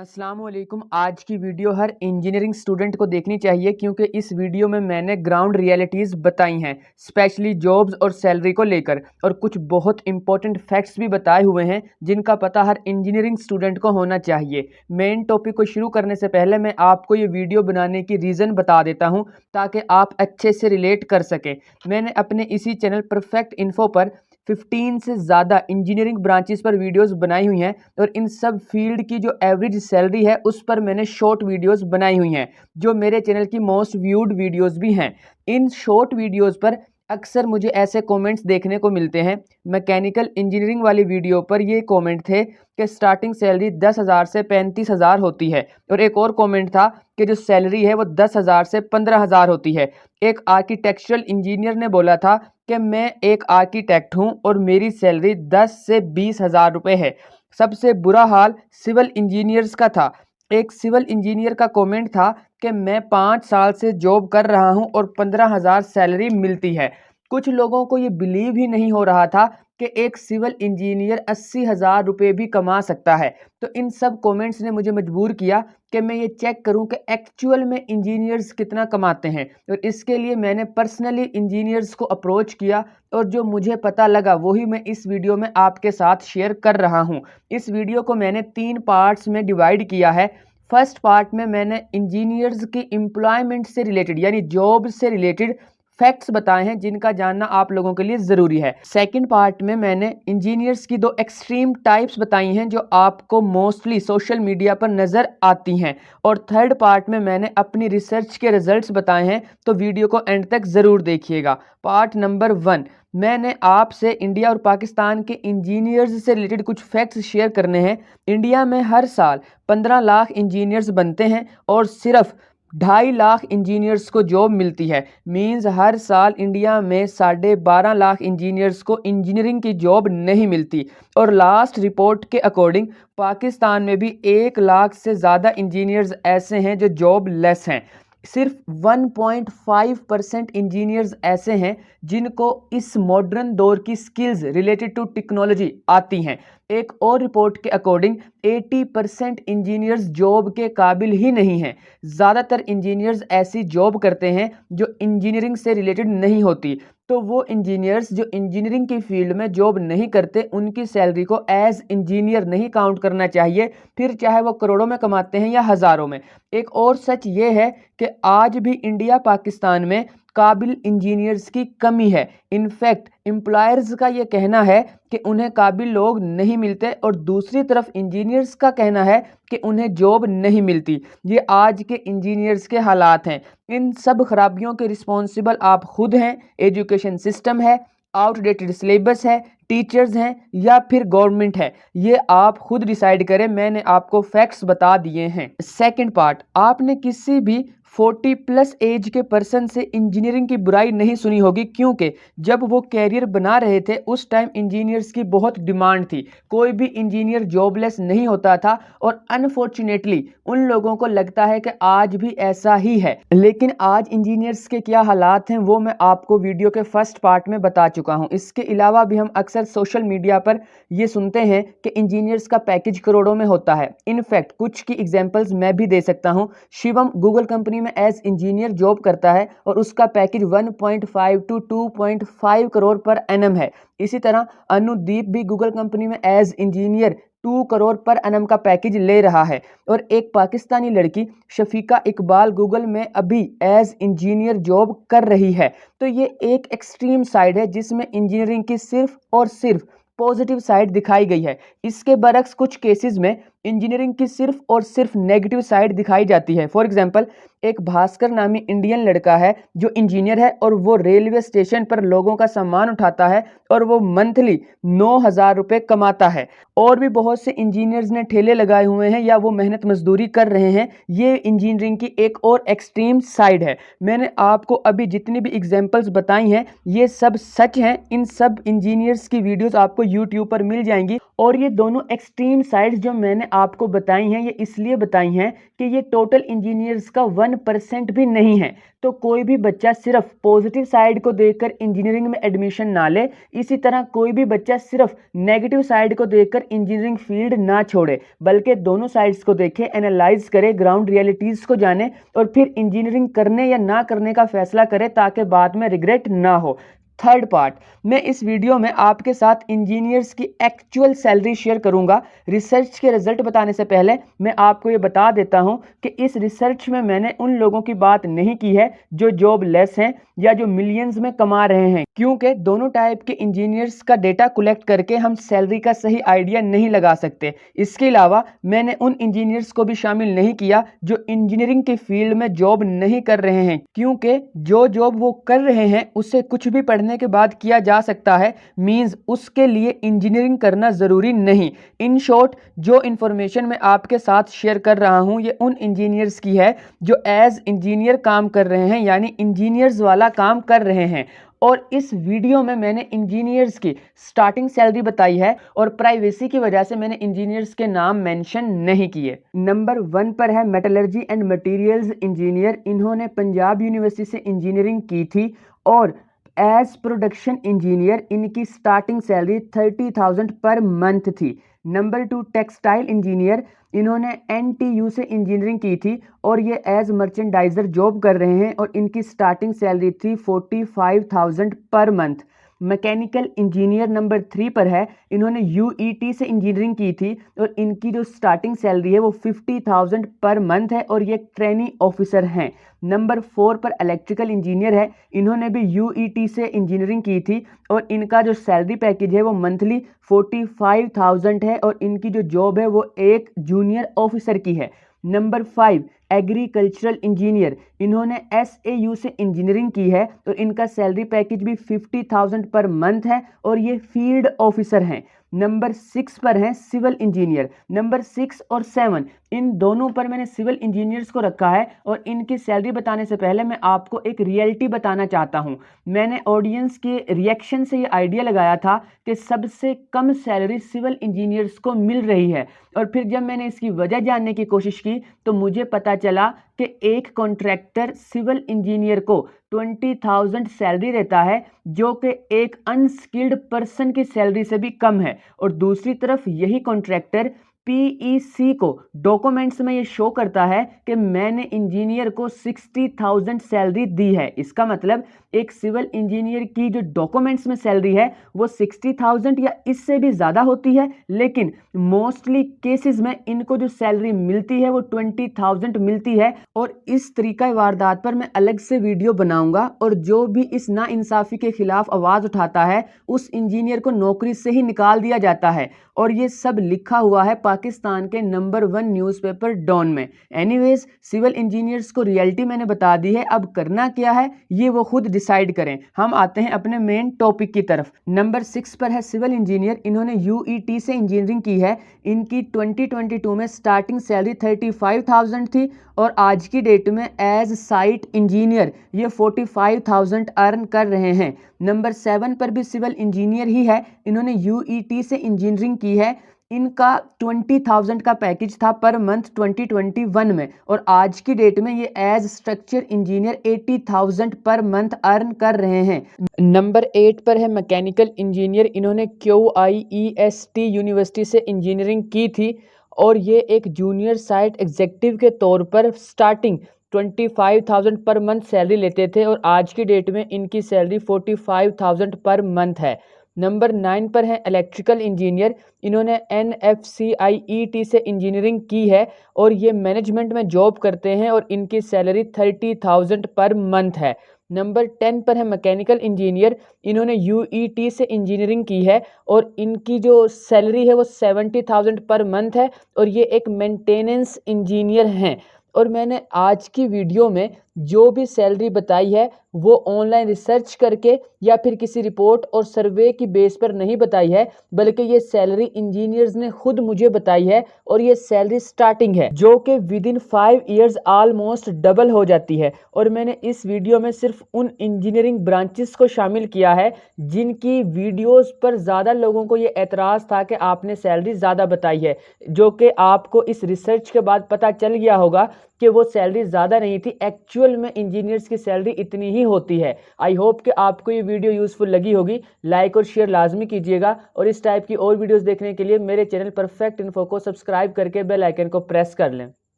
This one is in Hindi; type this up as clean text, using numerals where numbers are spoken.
अस्सलाम वालेकुम। आज की वीडियो हर इंजीनियरिंग स्टूडेंट को देखनी चाहिए क्योंकि इस वीडियो में मैंने ग्राउंड रियलिटीज़ बताई हैं, स्पेशली जॉब्स और सैलरी को लेकर, और कुछ बहुत इंपॉर्टेंट फैक्ट्स भी बताए हुए हैं जिनका पता हर इंजीनियरिंग स्टूडेंट को होना चाहिए। मेन टॉपिक को शुरू करने से पहले मैं आपको ये वीडियो बनाने की रीज़न बता देता हूँ ताकि आप अच्छे से रिलेट कर सकें। मैंने अपने इसी चैनल परफेक्ट इन्फो पर 15 से ज़्यादा इंजीनियरिंग ब्रांचेस पर वीडियोस बनाई हुई हैं और इन सब फील्ड की जो एवरेज सैलरी है उस पर मैंने शॉर्ट वीडियोस बनाई हुई हैं जो मेरे चैनल की मोस्ट व्यूड वीडियोस भी हैं। इन शॉर्ट वीडियोस पर अक्सर मुझे ऐसे कमेंट्स देखने को मिलते हैं। मैकेनिकल इंजीनियरिंग वाली वीडियो पर ये कमेंट थे कि स्टार्टिंग सैलरी 10,000 से 35,000 होती है, और एक और कमेंट था कि जो सैलरी है वो 10,000 से 15,000 होती है। एक आर्किटेक्चरल इंजीनियर ने बोला था कि मैं एक आर्किटेक्ट हूं और मेरी सैलरी 10 से 20,000 रुपये है। सबसे बुरा हाल सिविल इंजीनियर्स का था। एक सिविल इंजीनियर का कमेंट था कि मैं 5 साल से जॉब कर रहा हूं और 15,000 सैलरी मिलती है। कुछ लोगों को ये बिलीव ही नहीं हो रहा था कि एक सिविल इंजीनियर 80,000 रुपये भी कमा सकता है। तो इन सब कमेंट्स ने मुझे मजबूर किया कि मैं ये चेक करूं कि एक्चुअल में इंजीनियर्स कितना कमाते हैं, और इसके लिए मैंने पर्सनली इंजीनियर्स को अप्रोच किया और जो मुझे पता लगा वही मैं इस वीडियो में आपके साथ शेयर कर रहा हूं। इस वीडियो को मैंने 3 पार्ट्स में डिवाइड किया है। फर्स्ट पार्ट में मैंने इंजीनियर्स की एम्प्लॉयमेंट से रिलेटेड यानी जॉब से रिलेटेड फैक्ट्स बताए हैं जिनका जानना आप लोगों के लिए ज़रूरी है। सेकंड पार्ट में मैंने इंजीनियर्स की 2 एक्सट्रीम टाइप्स बताई हैं जो आपको मोस्टली सोशल मीडिया पर नज़र आती हैं, और थर्ड पार्ट में मैंने अपनी रिसर्च के रिजल्ट्स बताए हैं। तो वीडियो को एंड तक ज़रूर देखिएगा। पार्ट नंबर 1, मैंने आपसे इंडिया और पाकिस्तान के इंजीनियर्स से रिलेटेड कुछ फैक्ट्स शेयर करने हैं। इंडिया में हर साल 15 लाख इंजीनियर्स बनते हैं और सिर्फ 2.5 लाख इंजीनियर्स को जॉब मिलती है। मींस हर साल इंडिया में 12.5 लाख इंजीनियर्स को इंजीनियरिंग की जॉब नहीं मिलती, और लास्ट रिपोर्ट के अकॉर्डिंग पाकिस्तान में भी 1 लाख से ज़्यादा इंजीनियर्स ऐसे हैं जो जॉब लेस हैं। सिर्फ 1.5% इंजीनियर्स ऐसे हैं जिनको इस मॉडर्न दौर की स्किल्स रिलेटेड टू टेक्नोलॉजी आती हैं। एक और रिपोर्ट के अकॉर्डिंग 80% इंजीनियर्स जॉब के काबिल ही नहीं हैं। ज़्यादातर इंजीनियर्स ऐसी जॉब करते हैं जो इंजीनियरिंग से रिलेटेड नहीं होती। तो वो इंजीनियर्स जो इंजीनियरिंग की फील्ड में जॉब नहीं करते उनकी सैलरी को एज इंजीनियर नहीं काउंट करना चाहिए, फिर चाहे वो करोड़ों में कमाते हैं या हज़ारों में। एक और सच ये है कि आज भी इंडिया पाकिस्तान में काबिल इंजीनियर्स की कमी है। इनफैक्ट एम्प्लॉयर्स का ये कहना है कि उन्हें काबिल लोग नहीं मिलते, और दूसरी तरफ इंजीनियर्स का कहना है कि उन्हें जॉब नहीं मिलती। ये आज के इंजीनियर्स के हालात हैं। इन सब खराबियों के रिस्पॉन्सिबल आप खुद हैं, एजुकेशन सिस्टम है, आउटडेटेड सिलेबस है, टीचर्स हैं, या फिर गवर्नमेंट है। ये आप खुद डिसाइड करें। मैंने आपको फैक्ट्स बता दिए हैं। सेकंड पार्ट, आपने किसी भी 40+ एज के पर्सन से इंजीनियरिंग की बुराई नहीं सुनी होगी, क्योंकि जब वो कैरियर बना रहे थे उस टाइम इंजीनियर्स की बहुत डिमांड थी। कोई भी इंजीनियर जॉबलेस नहीं होता था, और अनफॉर्चुनेटली उन लोगों को लगता है कि आज भी ऐसा ही है। लेकिन आज इंजीनियर्स के क्या हालात हैं वो मैं आपको वीडियो के फर्स्ट पार्ट में बता चुका हूं। इसके अलावा भी हम अक्सर सोशल मीडिया पर ये सुनते हैं कि इंजीनियर्स का पैकेज करोड़ों में होता है। इनफैक्ट कुछ की एग्जांपल्स मैं भी दे सकता हूं। शिवम गूगल कंपनी में एज इंजीनियर जॉब करता है और उसका पैकेज 1.5 टू 2.5 करोड़ पर एनम है। इसी तरह अनुदीप भी गूगल कंपनी में एज इंजीनियर 2 करोड़ पर एनम का पैकेज ले रहा है। और एक पाकिस्तानी लड़की शफीका इकबाल गूगल में अभी एज इंजीनियर जॉब कर रही है। तो ये एक एक्सट्रीम साइड है जिसमें इंजीनियरिंग की सिर्फ और सिर्फ पॉजिटिव साइड दिखाई गई है। इसके बरक्स कुछ केसेस में इंजीनियरिंग की सिर्फ और सिर्फ नेगेटिव साइड दिखाई जाती है। फॉर एग्जांपल, एक भास्कर नामी इंडियन लड़का है जो इंजीनियर है और वो रेलवे स्टेशन पर लोगों का सामान उठाता है और वो मंथली 9,000 रुपये कमाता है। और भी बहुत से इंजीनियर्स ने ठेले लगाए हुए हैं या वो मेहनत मजदूरी कर रहे हैं। ये इंजीनियरिंग की एक और एक्सट्रीम साइड है। मैंने आपको अभी जितनी भी एग्जांपल्स बताई हैं ये सब सच हैं। इन सब इंजीनियर्स की वीडियोस आपको यूट्यूब पर मिल जाएंगी, और ये दोनों एक्सट्रीम साइड्स जो मैंने आपको बताई हैं ये इसलिए बताई हैं कि ये टोटल इंजीनियर्स का 1% भी नहीं है। तो कोई भी बच्चा सिर्फ पॉजिटिव साइड को देखकर इंजीनियरिंग में एडमिशन ना ले, इसी तरह कोई भी बच्चा सिर्फ नेगेटिव साइड को देखकर इंजीनियरिंग फील्ड ना छोड़े, बल्कि दोनों साइड्स को देखे, एनालाइज करे, ग्राउंड रियलिटीज़ को जाने और फिर इंजीनियरिंग करने या ना करने का फैसला करे ताकि बाद में रिग्रेट ना हो। थर्ड पार्ट, मैं इस वीडियो में आपके साथ इंजीनियर्स की एक्चुअल सैलरी शेयर करूंगा। रिसर्च के रिजल्ट बताने से पहले मैं आपको ये बता देता हूं कि इस रिसर्च में मैंने उन लोगों की बात नहीं की है जो जॉब लेस हैं या जो मिलियंस में कमा रहे हैं, क्योंकि दोनों टाइप के इंजीनियर्स का डेटा कलेक्ट करके हम सैलरी का सही आइडिया नहीं लगा सकते। इसके अलावा मैंने उन इंजीनियर्स को भी शामिल नहीं किया जो इंजीनियरिंग के फील्ड में जॉब नहीं कर रहे हैं, क्योंकि जो जॉब वो कर रहे हैं उससे कुछ भी पढ़ने के बाद किया जा सकता है, मींस उसके लिए इंजीनियरिंग करना जरूरी नहीं। इन शॉर्ट, जो इंफॉर्मेशन मैं आपके साथ शेयर कर रहा हूं ये उन इंजीनियर्स की है जो एज इंजीनियर काम कर रहे हैं, यानी इंजीनियर्स वाला काम कर रहे हैं। और इस वीडियो में मैंने इंजीनियर्स की स्टार्टिंग सैलरी बताई है और प्राइवेसी की वजह से मैंने इंजीनियर्स के नाम मेंशन नहीं किए। नंबर 1 पर है मेटलर्जी एंड मटेरियल्स इंजीनियर। इन्होंने पंजाब यूनिवर्सिटी से इंजीनियरिंग की थी और एज प्रोडक्शन इंजीनियर इनकी स्टार्टिंग सैलरी 30,000 पर मंथ थी। नंबर 2 टेक्सटाइल इंजीनियर, इन्होंने NTU से इंजीनियरिंग की थी और ये एज मर्चेंडाइजर जॉब कर रहे हैं और इनकी स्टार्टिंग सैलरी थी 45,000 per month. Mechanical engineer number 3 पर है, इन्होंने UET से इंजीनियरिंग की थी और इनकी जो स्टार्टिंग सैलरी है वो 50,000 पर मंथ है और ये ट्रेनी ऑफिसर हैं। नंबर 4 पर इलेक्ट्रिकल इंजीनियर है, इन्होंने भी UET से इंजीनियरिंग की थी और इनका जो सैलरी पैकेज है वो मंथली 45,000 है और इनकी जो जॉब है वो एक जूनियर ऑफिसर की है। नंबर 5 एग्रीकल्चरल इंजीनियर, इन्होंने SAU से इंजीनियरिंग की है और इनका सैलरी पैकेज भी 50,000 पर मंथ है और ये फील्ड ऑफिसर हैं। नंबर 6 पर हैं सिविल इंजीनियर। नंबर 6 और 7 इन दोनों पर मैंने सिविल इंजीनियर्स को रखा है और इनकी सैलरी बताने से पहले मैं आपको एक रियलिटी बताना चाहता हूं। मैंने ऑडियंस के रिएक्शन से ये आइडिया लगाया था कि सबसे कम सैलरी सिविल इंजीनियर्स को मिल रही है और फिर जब मैंने इसकी वजह जानने की कोशिश की तो मुझे पता चला कि एक कॉन्ट्रैक्टर सिविल इंजीनियर को 20,000 सैलरी देता है जो कि एक अनस्किल्ड पर्सन की सैलरी से भी कम है और दूसरी तरफ यही कॉन्ट्रैक्टर PEC को डॉक्यूमेंट्स में ये शो करता है कि मैंने इंजीनियर को 60,000 सैलरी दी है। इसका मतलब एक सिविल इंजीनियर की जो डॉक्यूमेंट्स में सैलरी है वो 60,000 या इससे भी ज़्यादा होती है, लेकिन मोस्टली केसेस में इनको जो सैलरी मिलती है वो 20,000 मिलती है। और इस तरीका वारदात पर मैं अलग से वीडियो बनाऊंगा और जो भी इस नाइंसाफ़ी के खिलाफ आवाज़ उठाता है उस इंजीनियर को नौकरी से ही निकाल दिया जाता है और ये सब लिखा हुआ है पाकिस्तान के नंबर 1 न्यूज़पेपर डॉन में। एनीवेज, सिविल इंजीनियर्स को रियलिटी मैंने बता दी है, अब करना क्या है ये वो खुद डिसाइड करें। हम आते हैं अपने मेन टॉपिक की तरफ। नंबर 6 पर है सिविल इंजीनियर, इन्होंने UET से इंजीनियरिंग की है। इनकी 2022 में स्टार्टिंग सैलरी 35,000 थी और आज की डेट में एज साइट इंजीनियर ये 45,000 अर्न कर रहे हैं। नंबर 7 पर भी सिविल इंजीनियर ही है, इन्होंने UET से इंजीनियरिंग की है। इनका 20,000 का पैकेज था पर मंथ 2021 में और आज की डेट में ये as structure engineer 80,000 per month earn कर रहे हैं। नंबर 8 पर है मैकेनिकल इंजीनियर, इन्होंने QIEST यूनिवर्सिटी से इंजीनियरिंग की थी और ये एक जूनियर साइट एग्जीक्यूटिव के तौर पर स्टार्टिंग 25,000 पर मंथ सैलरी लेते थे और आज की डेट में इनकी सैलरी 45,000 पर मंथ है। नंबर 9 पर है इलेक्ट्रिकल इंजीनियर, इन्होंने NFCIET से इंजीनियरिंग की है और ये मैनेजमेंट में जॉब करते हैं और इनकी सैलरी 30,000 पर मंथ है। नंबर 10 पर है मैकेनिकल इंजीनियर, इन्होंने UET से इंजीनियरिंग की है और इनकी जो सैलरी है वो 70,000 पर मंथ है और ये एक मेंटेनेंस इंजीनियर हैं। और मैंने आज की वीडियो में जो भी सैलरी बताई है वो ऑनलाइन रिसर्च करके या फिर किसी रिपोर्ट और सर्वे की बेस पर नहीं बताई है, बल्कि ये सैलरी इंजीनियर्स ने खुद मुझे बताई है और ये सैलरी स्टार्टिंग है जो कि with in 5 years almost double हो जाती है। और मैंने इस वीडियो में सिर्फ उन इंजीनियरिंग ब्रांचेस को शामिल किया है जिनकी वीडियोस पर ज़्यादा लोगों को ये एतराज़ था कि आपने सैलरी ज़्यादा बताई है, जो कि आपको इस रिसर्च के बाद पता चल गया होगा कि वो सैलरी ज़्यादा नहीं थी, एक्चुअल में इंजीनियर्स की सैलरी इतनी ही होती है। आई होप कि आपको ये वीडियो यूज़फुल लगी होगी। लाइक और शेयर लाजमी कीजिएगा और इस टाइप की और वीडियोस देखने के लिए मेरे चैनल परफेक्ट इन्फो को सब्सक्राइब करके बेल आइकन को प्रेस कर लें।